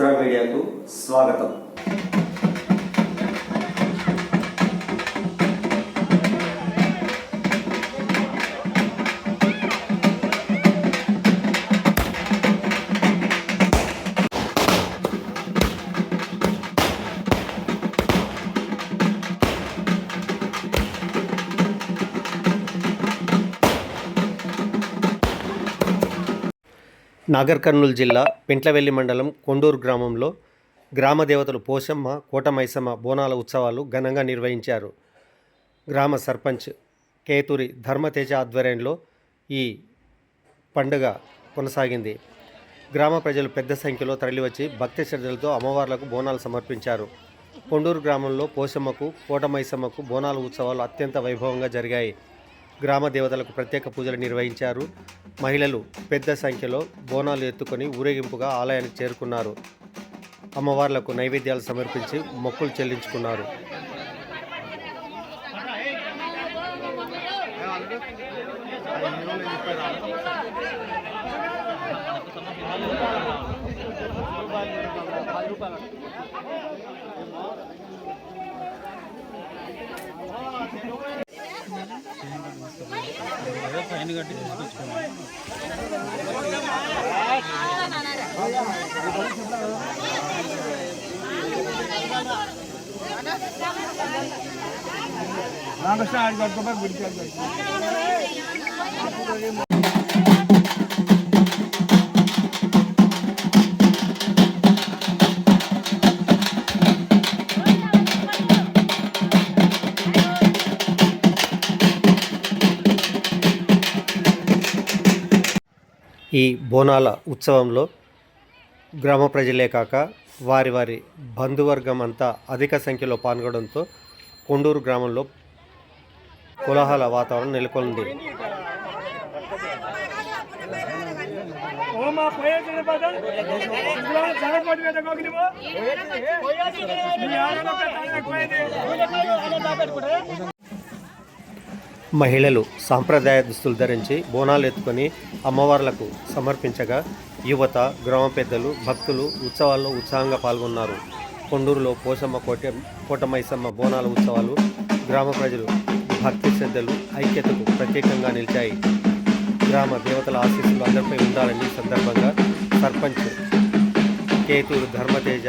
ఉత్తర మీడియాకు స్వాగతం. నాగర్ కర్నూలు జిల్లా పెంట్లవెల్లి మండలం కొండూరు గ్రామంలో గ్రామ దేవతలు పోషమ్మ, కోటమైసమ్మ బోనాల ఉత్సవాలు ఘనంగా నిర్వహించారు. గ్రామ సర్పంచ్ కేతూరి ధర్మతేజ ఆధ్వర్యంలో ఈ పండుగ కొనసాగింది. గ్రామ ప్రజలు పెద్ద సంఖ్యలో తరలివచ్చి భక్తి శ్రద్ధలతో అమ్మవార్లకు బోనాలు సమర్పించారు. కొండూరు గ్రామంలో పోషమ్మకు, కోటమైసమ్మకు బోనాల ఉత్సవాలు అత్యంత వైభవంగా జరిగాయి. గ్రామ దేవతలకు ప్రత్యేక పూజలు నిర్వహించారు. మహిళలు పెద్ద సంఖ్యలో బోనాలు ఎత్తుకొని ఊరేగింపుగా ఆలయానికి చేరుకున్నారు. అమ్మవార్లకు నైవేద్యాలు సమర్పించి మొక్కులు చెల్లించుకున్నారు. రామకృష్ణ ఆడి పట్టుకోబోయి గుడికి ఈ బోనాల ఉత్సవంలో గ్రామ ప్రజలే కాక వారి వారి బంధువర్గం అంతా అధిక సంఖ్యలో పాల్గొనడంతో కొండూరు గ్రామంలో కోలాహల వాతావరణం నెలకొంది. మహిళలు సాంప్రదాయ దుస్తులు ధరించి బోనాలు ఎత్తుకొని అమ్మవార్లకు సమర్పించగా యువత, గ్రామ పెద్దలు, భక్తులు ఉత్సవాల్లో ఉత్సాహంగా పాల్గొన్నారు. కొండూరులో పోషమ్మ, కోటమైసమ్మ బోనాల ఉత్సవాలు గ్రామ ప్రజలు భక్తి శ్రద్ధలు, ఐక్యతకు ప్రత్యేకంగా నిలిచాయి. గ్రామ దేవతల ఆశీస్సులు అందరిపై ఉండాలని సందర్భంగా సర్పంచ్ కేతూరు ధర్మతేజ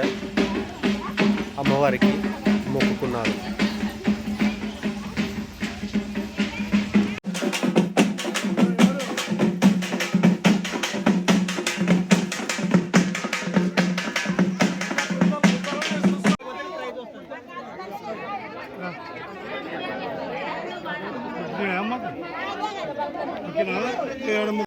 అమ్మవారికి మొక్కుకున్నారు. అమ్మ